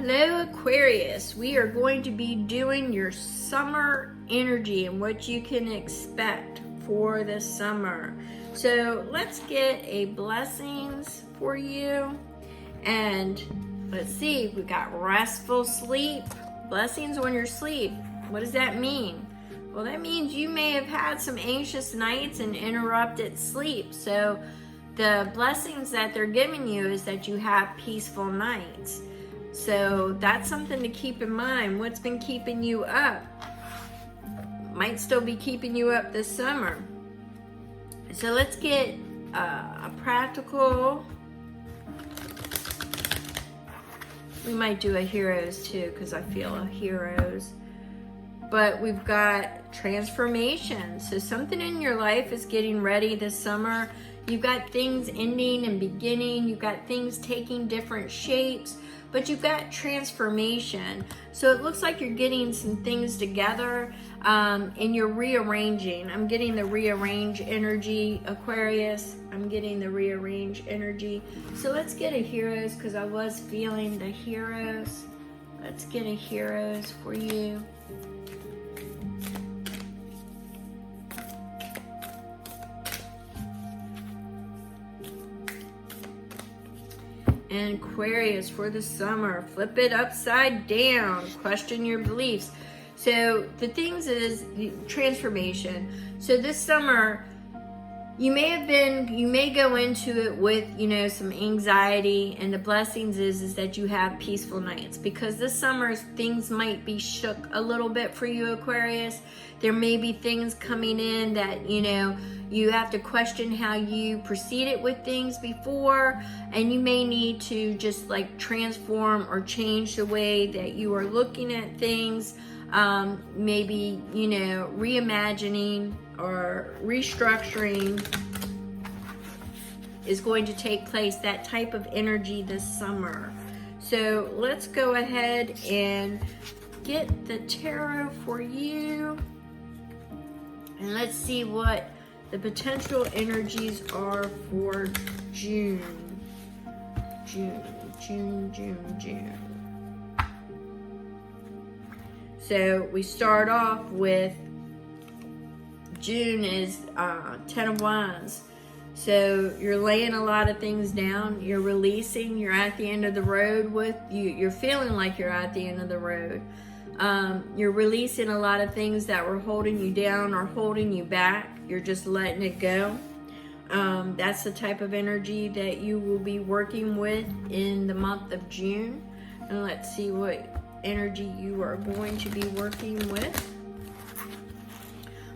Hello Aquarius, we are going to be doing your summer energy and what you can expect for the summer. So let's get a blessings for you, and let's see, we got restful sleep, blessings on your sleep. What does that mean? Well, that means you may have had some anxious nights and interrupted sleep. So the blessings that they're giving you is that you have peaceful nights. So that's something to keep in mind. What's been keeping you up might still be keeping you up this summer. So let's get a practical. We might do a heroes too, because I feel a heroes. But we've got transformation. So something in your life is getting ready this summer. You've got things ending and beginning. You've got things taking different shapes. But you've got transformation. So it looks like you're getting some things together and you're rearranging. I'm getting the rearrange energy, Aquarius. I'm getting the rearrange energy. So let's get a heroes, because I was feeling the heroes. Let's get a heroes for you. And Aquarius, for the summer, flip it upside down, question your beliefs. So the things is transformation. So this summer, you may go into it with, some anxiety, and the blessings is that you have peaceful nights, because this summer things might be shook a little bit for you, Aquarius. There may be things coming in that, you have to question how you proceeded with things before, and you may need to just like transform or change the way that you are looking at things. Maybe, reimagining or restructuring is going to take place, that type of energy this summer. So let's go ahead and get the tarot for you, and let's see what the potential energies are for June. So we start off with June is 10 of Wands. So you're laying a lot of things down. You're releasing. You're at the end of the road with you. You're feeling like you're at the end of the road. You're releasing a lot of things that were holding you down or holding you back. You're just letting it go. That's the type of energy that you will be working with in the month of June. And let's see what energy you are going to be working with.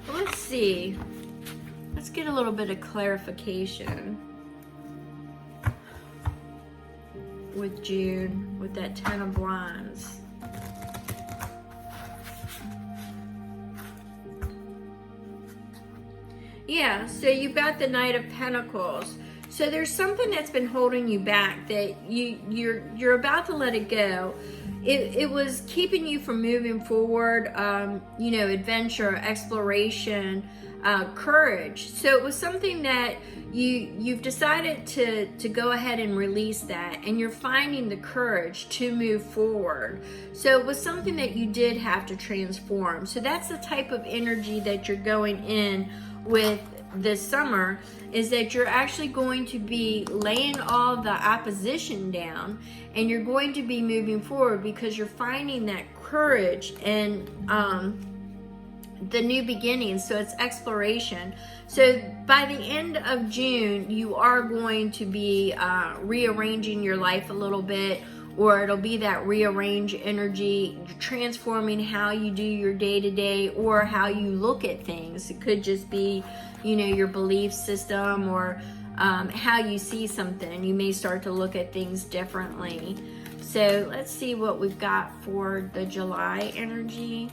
Well, let's see. Let's get a little bit of clarification with June, with that 10 of Wands. Yeah, so you've got the Knight of Pentacles. So there's something that's been holding you back that you're about to let it go. It was keeping you from moving forward, adventure, exploration, courage. So it was something that you've decided to go ahead and release that, and you're finding the courage to move forward. So it was something that you did have to transform. So that's the type of energy that you're going in with this summer, is that you're actually going to be laying all the opposition down, and you're going to be moving forward because you're finding that courage and the new beginnings. So it's exploration. So by the end of June, you are going to be rearranging your life a little bit, or it'll be that rearrange energy, transforming how you do your day-to-day or how you look at things. It could just be, your belief system, or how you see something. You may start to look at things differently. So let's see what we've got for the July energy.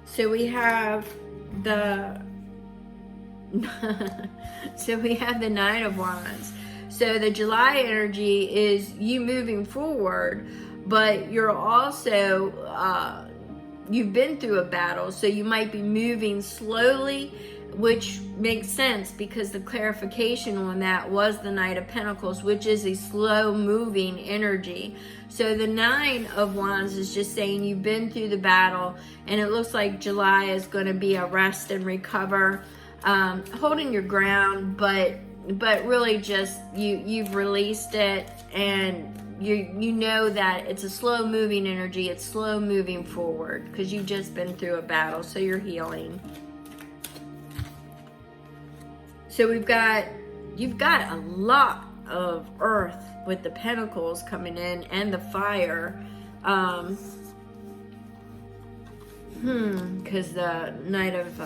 So we have the Nine of Wands. So the July energy is you moving forward, but you're also, you've been through a battle, so you might be moving slowly which makes sense because the clarification on that was the Knight of Pentacles, which is a slow moving energy. So the Nine of Wands is just saying you've been through the battle, and it looks like July is going to be a rest and recover, holding your ground, but really just you've released it, and you know that it's a slow moving energy. It's slow moving forward because you've just been through a battle, so you're healing. So you've got a lot of earth with the pentacles coming in and the fire. Because the Knight of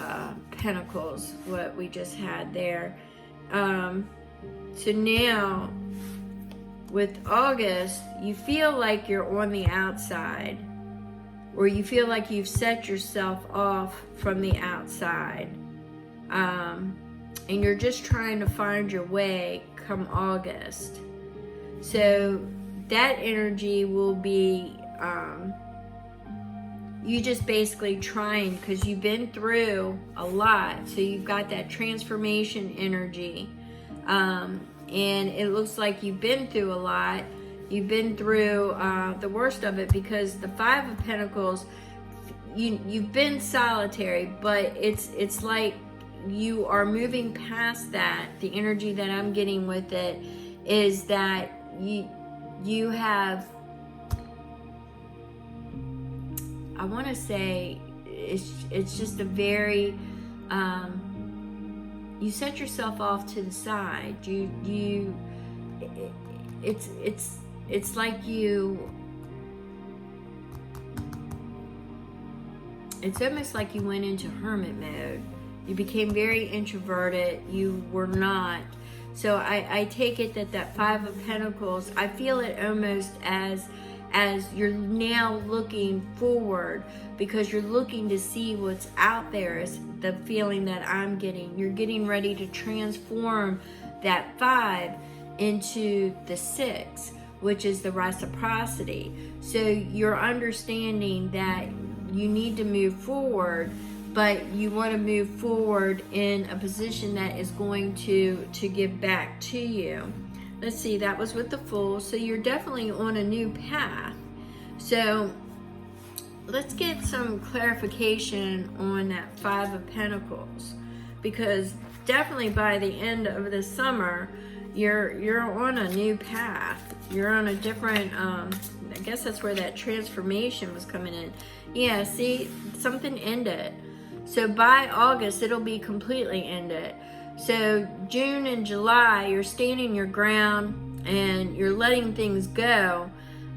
Pentacles, what we just had there. So now with August, you feel like you're on the outside, or you feel like you've set yourself off from the outside. And you're just trying to find your way come August. So that energy will be you just basically trying, because you've been through a lot. So you've got that transformation energy. And it looks like you've been through a lot. You've been through the worst of it, because the Five of Pentacles, you've been solitary, but it's like you are moving past that. The energy that I'm getting with it is that you have, I want to say, it's just a very you set yourself off to the side. It's like it's almost like you went into hermit mode. You became very introverted. You were not. So I take it that Five of Pentacles, I feel it almost as you're now looking forward, because you're looking to see what's out there, is the feeling that I'm getting. You're getting ready to transform that 5 into the 6, which is the reciprocity. So you're understanding that you need to move forward, but you want to move forward in a position that is going to give back to you. Let's see, that was with the Fool. So you're definitely on a new path. So let's get some clarification on that Five of Pentacles, because definitely by the end of the summer, you're on a new path. You're on a different, I guess that's where that transformation was coming in. Yeah, see, something ended. So by August, it'll be completely ended. So June and July, you're standing your ground and you're letting things go.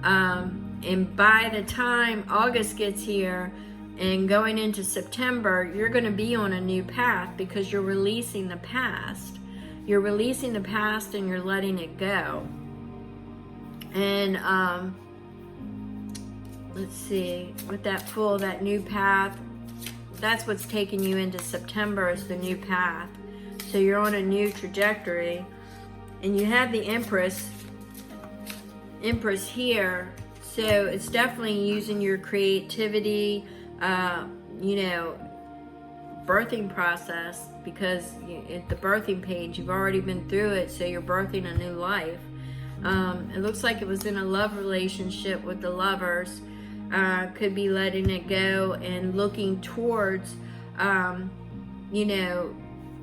And by the time August gets here and going into September, you're going to be on a new path, because you're releasing the past. You're releasing the past and you're letting it go. And let's see, with that Fool, that new path, that's what's taking you into September, is the new path. So you're on a new trajectory, and you have the Empress here. So it's definitely using your creativity, birthing process, because at the birthing page, you've already been through it, so you're birthing a new life. It looks like it was in a love relationship with the Lovers. Could be letting it go and looking towards,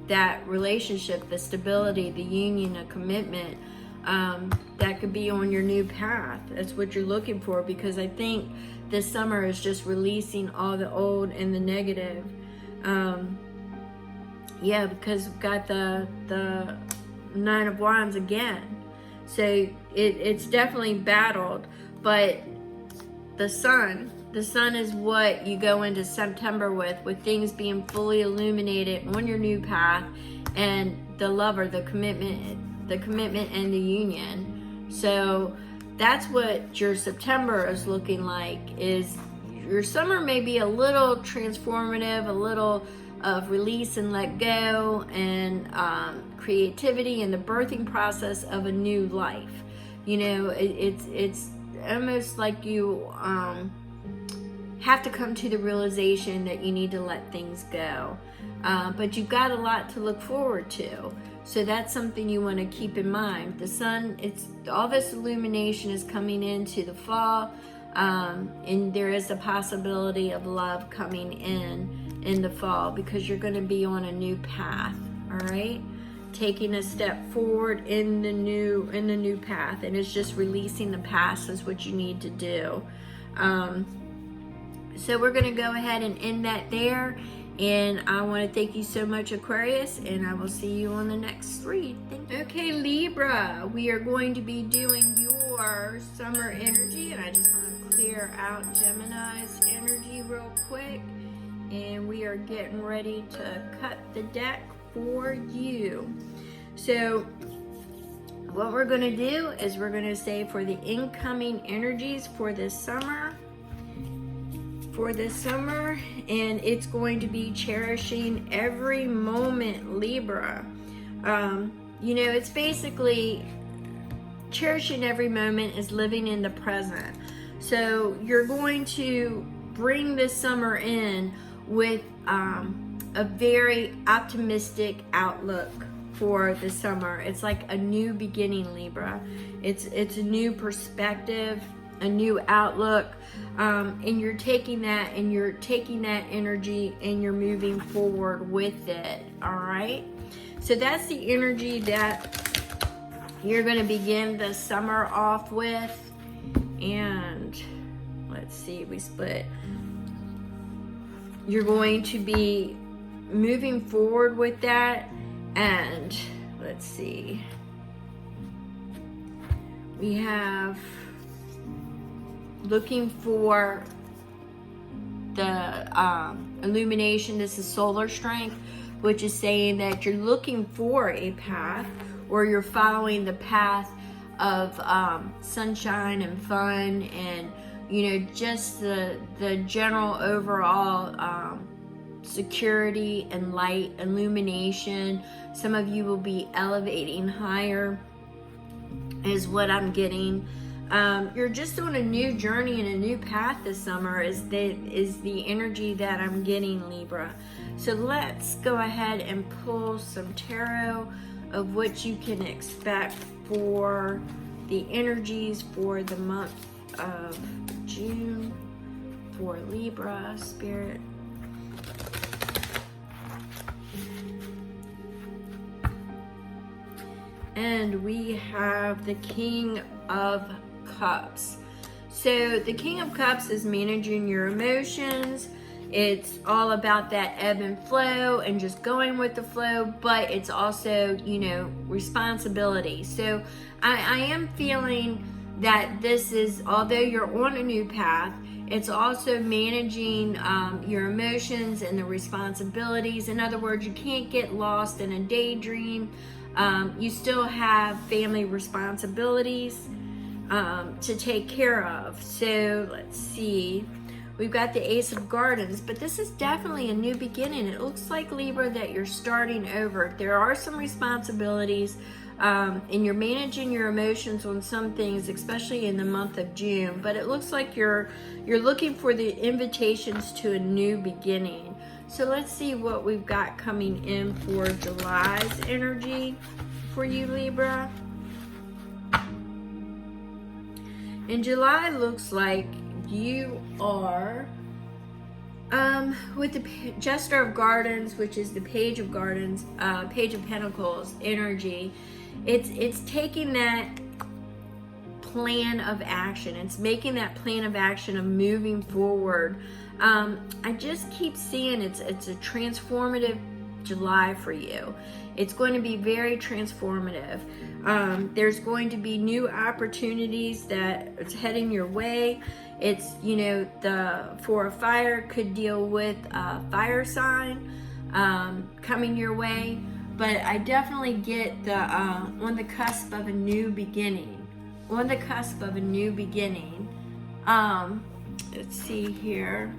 that relationship, the stability, the union, a commitment, that could be on your new path. That's what you're looking for, because I think this summer is just releasing all the old and the negative. Because we've got the Nine of Wands again. So it's definitely battled, but the Sun is what you go into September with things being fully illuminated on your new path, and the Lover, the commitment and the union. So that's what your September is looking like. Is your summer may be a little transformative, a little of release and let go, and creativity and the birthing process of a new life. It's almost like you have to come to the realization that you need to let things go. But you've got a lot to look forward to. So that's something you want to keep in mind. The sun, all this illumination is coming into the fall, and there is a possibility of love coming in the fall, because you're going to be on a new path. All right, taking a step forward in the new path, and it's just releasing the past is what you need to do. So we're going to go ahead and end that there. And I want to thank you so much, Aquarius, and I will see you on the next read. Thank you. Okay, Libra, we are going to be doing your summer energy, and I just want to clear out Gemini's energy real quick. And we are getting ready to cut the deck for you. So what we're going to do is we're going to say for the incoming energies for this summer, and it's going to be cherishing every moment, Libra. You know, it's basically cherishing every moment is living in the present. So you're going to bring this summer in with a very optimistic outlook for the summer. It's like a new beginning, Libra. It's a new perspective, a new outlook, and you're taking that energy and you're moving forward with it. All right, so that's the energy that you're going to begin the summer off with. And let's see, we split. You're going to be moving forward with that, and let's see, we have looking for the illumination. This is solar strength, which is saying that you're looking for a path, or you're following the path of sunshine and fun, and you know, just the general overall security and light, illumination. Some of you will be elevating higher, is what I'm getting. You're just on a new journey and a new path this summer is the energy that I'm getting, Libra. So let's go ahead and pull some tarot of what you can expect for the energies for the month of June for Libra, Spirit. And we have the King of Cups. So the King of Cups is managing your emotions. It's all about that ebb and flow and just going with the flow, but it's also, you know, responsibility. So I am feeling that this is, although you're on a new path, it's also managing your emotions and the responsibilities. In other words, you can't get lost in a daydream. You still have family responsibilities to take care of. So let's see. We've got the Ace of Gardens, but this is definitely a new beginning. It looks like, Libra, that you're starting over. There are some responsibilities, and you're managing your emotions on some things, especially in the month of June. But it looks like you're looking for the invitations to a new beginning. So let's see what we've got coming in for July's energy for you, Libra. In July, looks like you are with the Jester of Gardens, which is the Page of Gardens, Page of Pentacles energy. It's taking that plan of action. It's making that plan of action of moving forward. I just keep seeing it's a transformative July for you. It's going to be very transformative. There's going to be new opportunities that it's heading your way. It's, you know, the Four of Fire could deal with a fire sign coming your way, but I definitely get the on the cusp of a new beginning. On the cusp of a new beginning. Let's see here.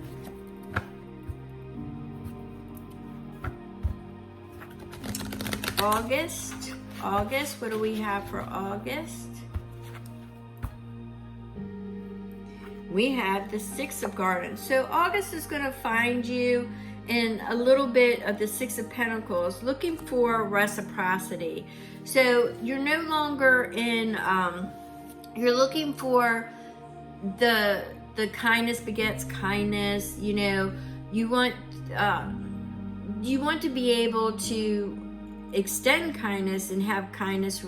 August, what do we have for August? we have the Six of Gardens. So August is going to find you in a little bit of the Six of Pentacles, looking for reciprocity. So you're no longer in, you're looking for the kindness begets kindness. You know, you want to be able to extend kindness and have kindness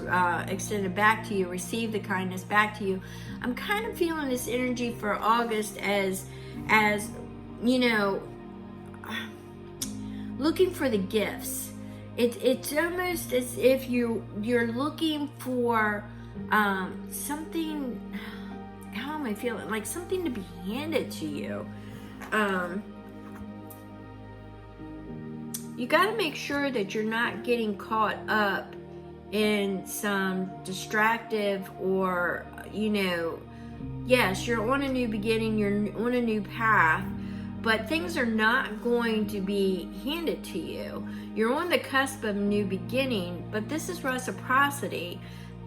extended back to you, receive the kindness back to you. I'm kind of feeling this energy for August as you know, looking for the gifts. It's almost as if you're looking for something. How am I feeling? Like something to be handed to you. You got to make sure that you're not getting caught up in some distractive or, you know, yes, you're on a new beginning, you're on a new path, but things are not going to be handed to you. You're on the cusp of a new beginning, but this is reciprocity.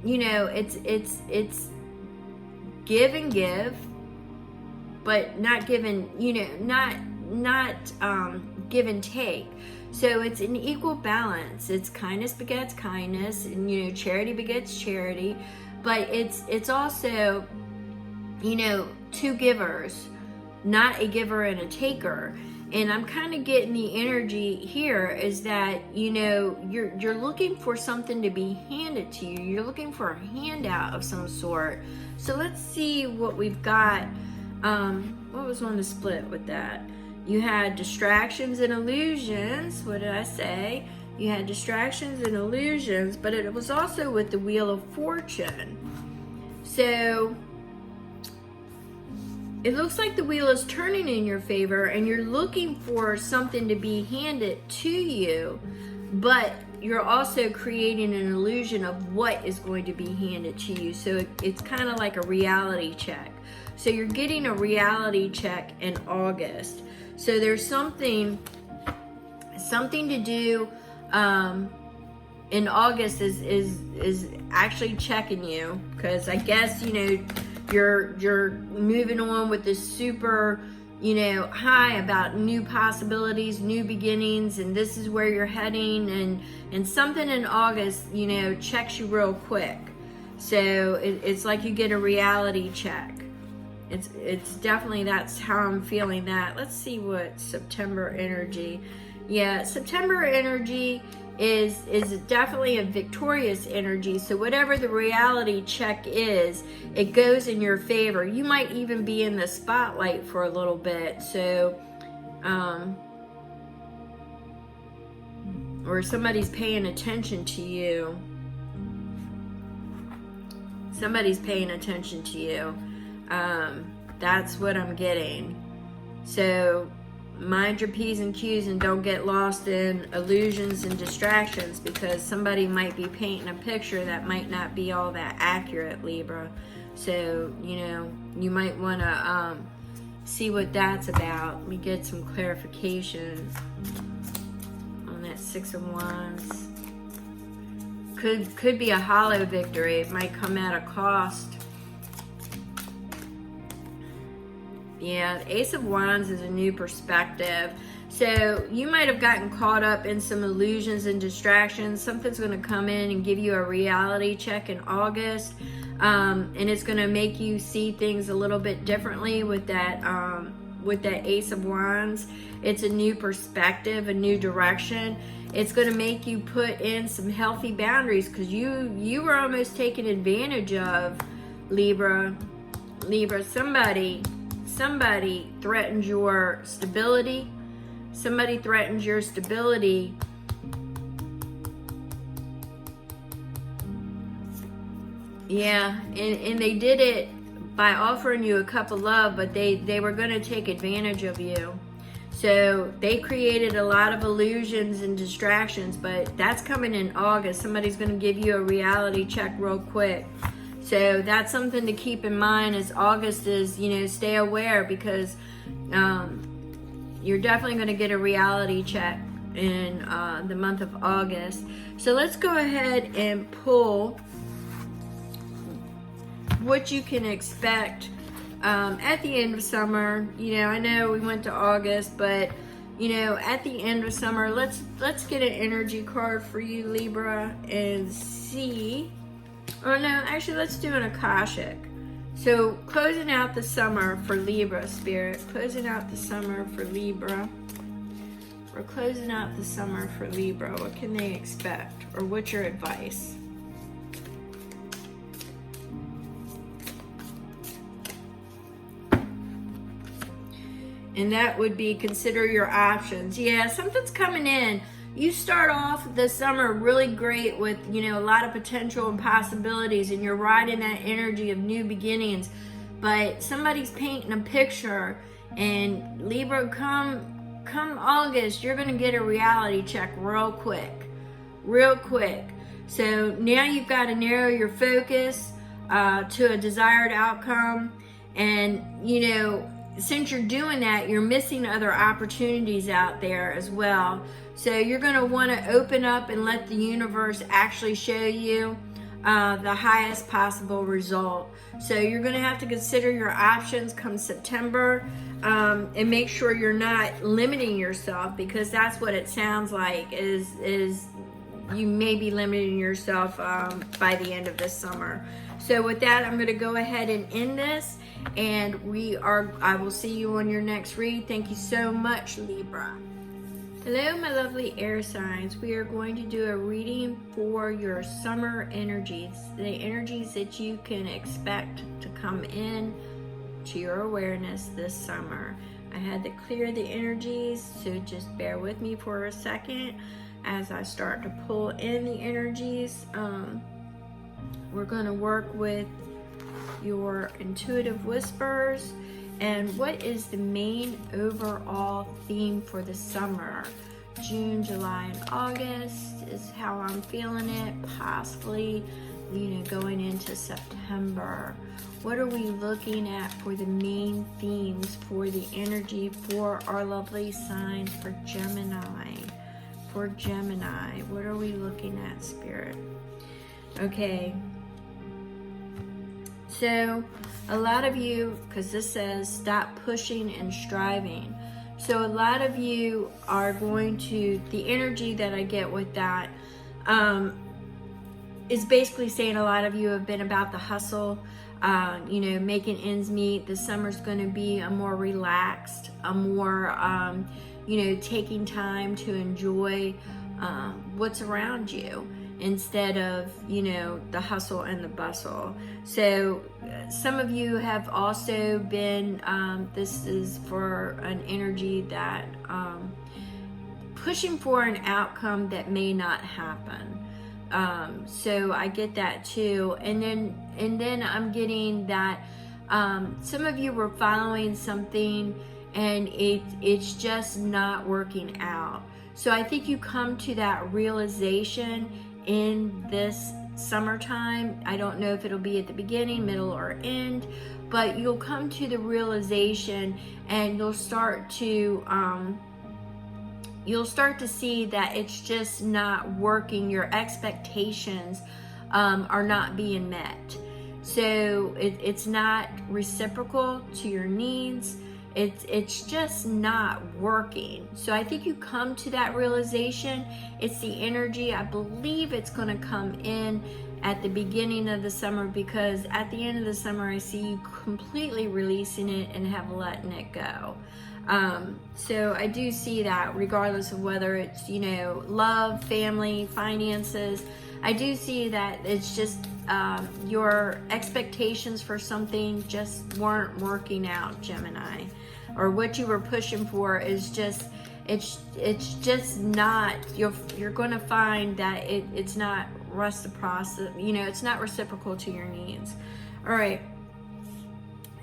You know, it's give and give, but not given, you know, not give and take. So it's an equal balance. It's kindness begets kindness, and you know, charity begets charity, but it's also, you know, two givers, not a giver and a taker. And I'm kind of getting the energy here is that, you know, you're looking for something to be handed to you. You're looking for a handout of some sort. So let's see what we've got. What was on the split with that? You had distractions and illusions. What did I say? You had distractions and illusions, but it was also with the Wheel of Fortune. So it looks like the wheel is turning in your favor and you're looking for something to be handed to you, but you're also creating an illusion of what is going to be handed to you. So it's kind of like a reality check. So you're getting a reality check in August. So there's something to do in August is actually checking you, because I guess, you know, you're moving on with this super, you know, high about new possibilities, new beginnings, and this is where you're heading, and something in August, you know, checks you real quick. So it's like you get a reality check. It's definitely, that's how I'm feeling that. Let's see what September energy. Yeah, September energy is definitely a victorious energy. So whatever the reality check is, it goes in your favor. You might even be in the spotlight for a little bit. So, or somebody's paying attention to you. Somebody's paying attention to you. That's what I'm getting. So mind your P's and Q's and don't get lost in illusions and distractions, because somebody might be painting a picture that might not be all that accurate, Libra. So, you know, you might want to see what that's about. Let me get some clarification on that Six of Wands. Could be a hollow victory. It might come at a cost. Yeah, the Ace of Wands is a new perspective. So you might have gotten caught up in some illusions and distractions. Something's going to come in and give you a reality check in August. And it's going to make you see things a little bit differently with that Ace of Wands. It's a new perspective, a new direction. It's going to make you put in some healthy boundaries, because you were almost taken advantage of, Libra. Somebody threatened your stability. Somebody threatened your stability. Yeah, and they did it by offering you a cup of love, but they were going to take advantage of you. So they created a lot of illusions and distractions, but that's coming in August. Somebody's going to give you a reality check real quick. So that's something to keep in mind as August is, you know, stay aware, because you're definitely going to get a reality check in the month of August. So let's go ahead and pull what you can expect at the end of summer. I know we went to August, but at the end of summer, let's get an energy card for you, Libra, and see. Oh no, actually, let's do an Akashic. So closing out the summer for Libra, Spirit. Closing out the summer for Libra. We're closing out the summer for Libra. What can they expect? Or what's your advice? And that would be consider your options. Yeah, something's coming in. You start off the summer really great with, a lot of potential and possibilities, and you're riding that energy of new beginnings. But somebody's painting a picture, and Libra, come August, you're going to get a reality check real quick. So now you've got to narrow your focus to a desired outcome. And, since you're doing that, you're missing other opportunities out there as well. So you're going to want to open up and let the universe actually show you the highest possible result. So you're going to have to consider your options come September, and make sure you're not limiting yourself, because that's what it sounds like is you may be limiting yourself by the end of this summer. So with that, I'm going to go ahead and end this, and I will see you on your next read. Thank you so much, Libra. Hello, my lovely air signs. We are going to do a reading for your summer energies, the energies that you can expect to come in to your awareness this summer. I had to clear the energies, so just bear with me for a second as I start to pull in the energies. We're going to work with your intuitive whispers. And what is the main overall theme for the summer? June, July, and August is how I'm feeling it. Possibly, going into September. What are we looking at for the main themes for the energy for our lovely signs for Gemini? For Gemini, what are we looking at, Spirit? Okay. So a lot of you, because this says stop pushing and striving. So a lot of you are going to, the energy that I get with that is basically saying a lot of you have been about the hustle, making ends meet. The summer's going to be a more relaxed, a more, taking time to enjoy what's around you, instead of, the hustle and the bustle. So some of you have also been, this is for an energy that pushing for an outcome that may not happen. So I get that too. And then I'm getting that some of you were following something and it's just not working out. So I think you come to that realization in this summertime. I don't know if it'll be at the beginning, middle, or end, but you'll come to the realization, and you'll start to see that it's just not working. Your expectations are not being met. So it's not reciprocal to your needs. It's just not working. So I think you come to that realization. It's the energy. I believe it's going to come in at the beginning of the summer, because at the end of the summer, I see you completely releasing it and have letting it go. So I do see that, regardless of whether it's, love, family, finances. I do see that it's just your expectations for something just weren't working out, Gemini. Or what you were pushing for is just, it's just not, you're going to find that it's not reciprocal, it's not reciprocal to your needs. All right.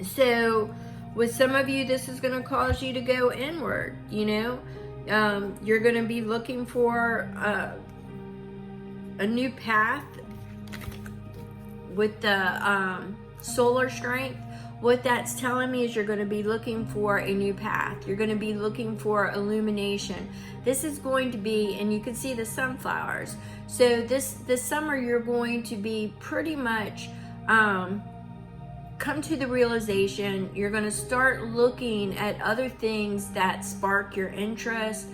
So with some of you, this is going to cause you to go inward, you're going to be looking for a new path with the solar strength. What that's telling me is you're going to be looking for a new path. You're going to be looking for illumination. This is going to be, and you can see the sunflowers. So this summer, you're going to be pretty much come to the realization. You're going to start looking at other things that spark your interest.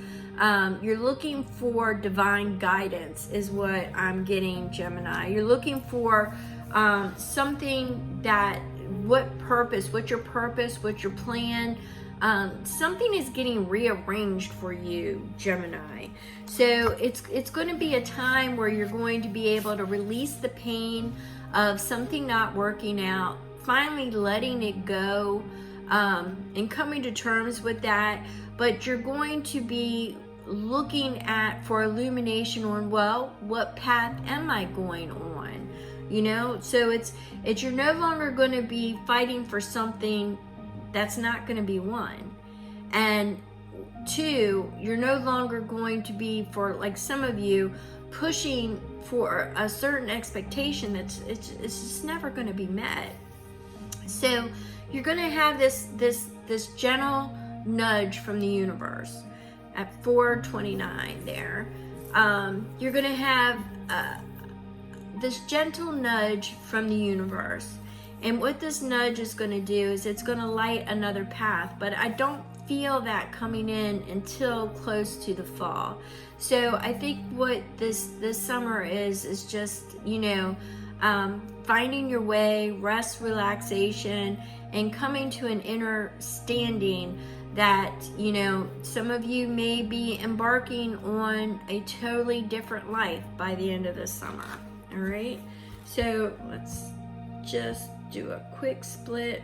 You're looking for divine guidance is what I'm getting, Gemini. You're looking for something that, what's your purpose, what's your plan. Something is getting rearranged for you, Gemini. So it's going to be a time where you're going to be able to release the pain of something not working out, finally letting it go, and coming to terms with that. But you're going to be looking for illumination on, well, what path am I going on? You know, so it's you're no longer going to be fighting for something that's not going to be won. And two, you're no longer going to be, for like some of you, pushing for a certain expectation it's just never going to be met. So you're going to have this gentle nudge from the universe at 429 there. You're going to have this gentle nudge from the universe. And what this nudge is going to do is it's going to light another path, but I don't feel that coming in until close to the fall. So I think what this summer is just, you know, finding your way, rest, relaxation, and coming to an understanding that, you know, some of you may be embarking on a totally different life by the end of this summer. All right, so let's just do a quick split.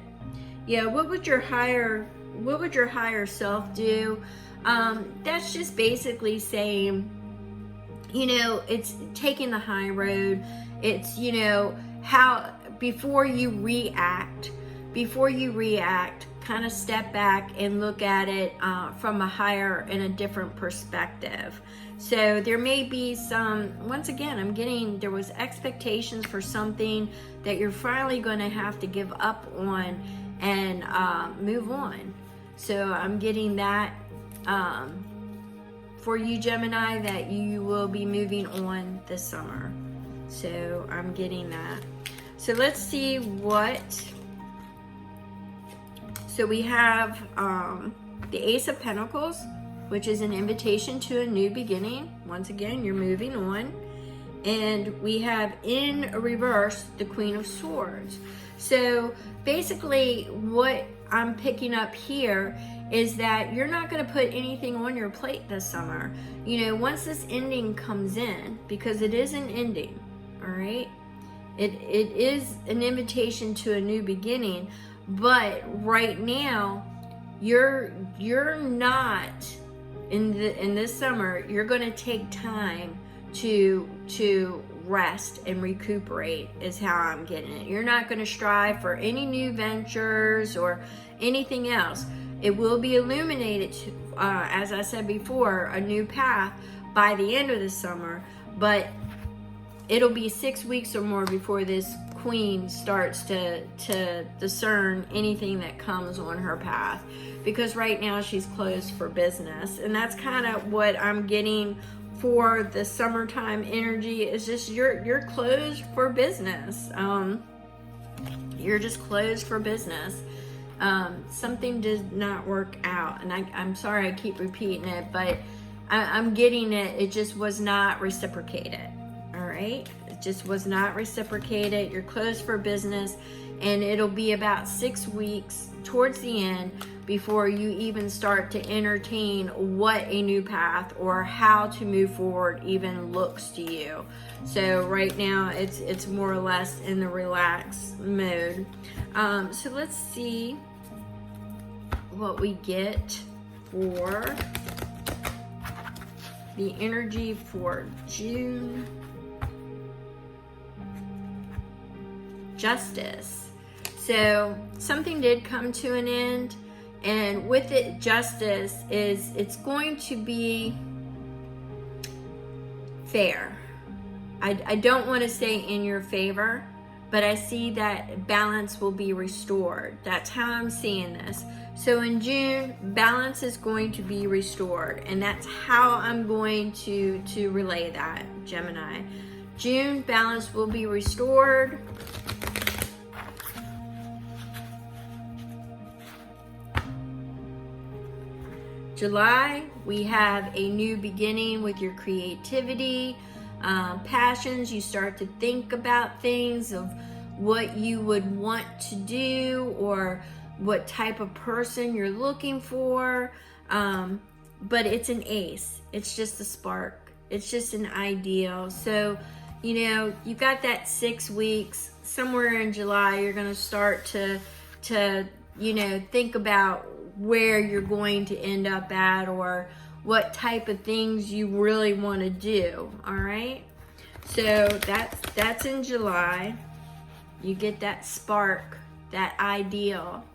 Yeah, what would your higher self do? That's just basically saying, you know, it's taking the high road. It's, you know, how before you react, kind of step back and look at it from a higher and a different perspective. So there may be some, once again, I'm getting, there was expectations for something that you're finally going to have to give up on and move on. So I'm getting that for you, Gemini, that you will be moving on this summer. So I'm getting that. So let's see what, so we have the Ace of Pentacles, which is an invitation to a new beginning. Once again, you're moving on. And we have in reverse the Queen of Swords. So basically what I'm picking up here is that you're not going to put anything on your plate this summer. You know, once this ending comes in, because it is an ending, all right? It is an invitation to a new beginning, but right now you're not in this summer. You're going to take time to rest and recuperate is how I'm getting it. You're not going to strive for any new ventures or anything else. It will be illuminated, as I said before, a new path by the end of the summer, but it'll be 6 weeks or more before this queen starts to discern anything that comes on her path, because right now she's closed for business. And that's kind of what I'm getting for the summertime energy, is just you're closed for business. You're just closed for business. Something did not work out, and I'm sorry I keep repeating it, but I'm getting it. It just was not reciprocated. All right, it just was not reciprocated. You're closed for business, and it'll be about 6 weeks towards the end before you even start to entertain what a new path or how to move forward even looks to you. So right now it's more or less in the relaxed mode. So let's see what we get for the energy for June. Justice. So something did come to an end, and with it, justice is, it's going to be fair. I don't want to say in your favor, but I see that balance will be restored. That's how I'm seeing this. So in June, balance is going to be restored, and that's how I'm going to relay that, Gemini. June, balance will be restored. July, we have a new beginning with your creativity, passions. You start to think about things of what you would want to do or what type of person you're looking for. But it's an ace. It's just a spark. It's just an ideal. So, you know, you got that 6 weeks. Somewhere in July, you're going to start to, you know, think about where you're going to end up at or what type of things you really want to do. All right. So that's in July. You get that spark, that ideal.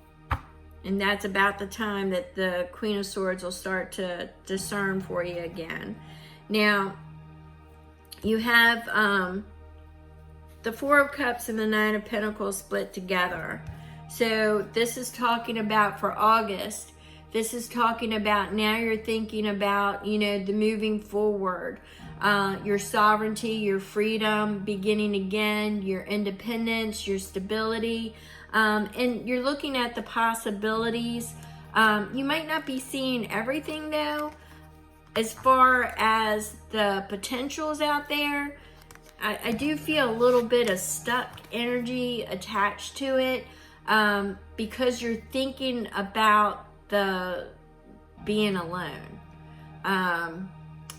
And that's about the time that the Queen of Swords will start to discern for you again. Now, you have the Four of Cups and the Nine of Pentacles split together. So this is talking about for August. This is talking about now you're thinking about, you know, the moving forward, your sovereignty, your freedom, beginning again, your independence, your stability. And you're looking at the possibilities. You might not be seeing everything though, as far as the potentials out there. I do feel a little bit of stuck energy attached to it, because you're thinking about the being alone.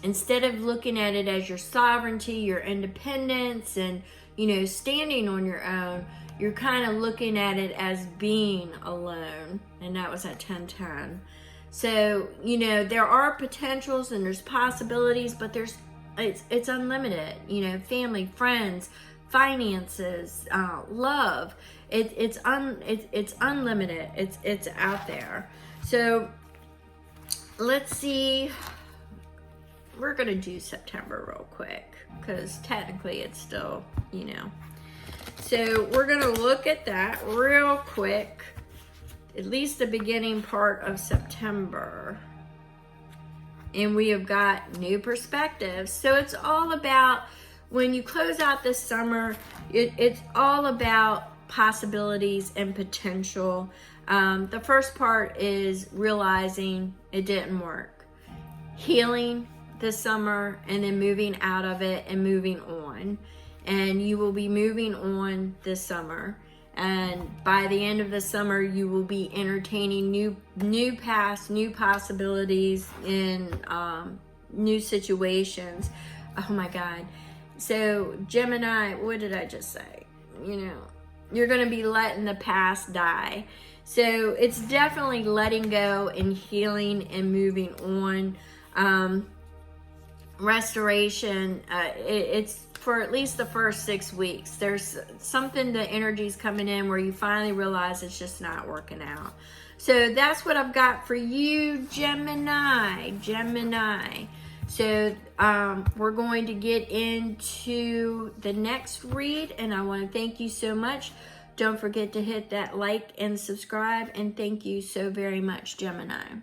Instead of looking at it as your sovereignty, your independence, and, you know, standing on your own, you're kind of looking at it as being alone. And that was at 10-10. So, you know, there are potentials and there's possibilities, but it's unlimited. You know, family, friends, finances, love. It's unlimited. It's out there. So let's see. We're gonna do September real quick because technically it's still, you know. So we're gonna look at that real quick, at least the beginning part of September. And we have got new perspectives. So it's all about, when you close out this summer, it's all about possibilities and potential. The first part is realizing it didn't work. Healing this summer and then moving out of it and moving on. And you will be moving on this summer. And by the end of the summer, you will be entertaining new paths, new possibilities in new situations. Oh my God. So Gemini, what did I just say? You know, you're going to be letting the past die. So it's definitely letting go and healing and moving on. Restoration, it's for at least the first 6 weeks. There's something, the energy's coming in where you finally realize it's just not working out. So that's what I've got for you, Gemini. So we're going to get into the next read, and I want to thank you so much. Don't forget to hit that like and subscribe, and thank you so very much, Gemini.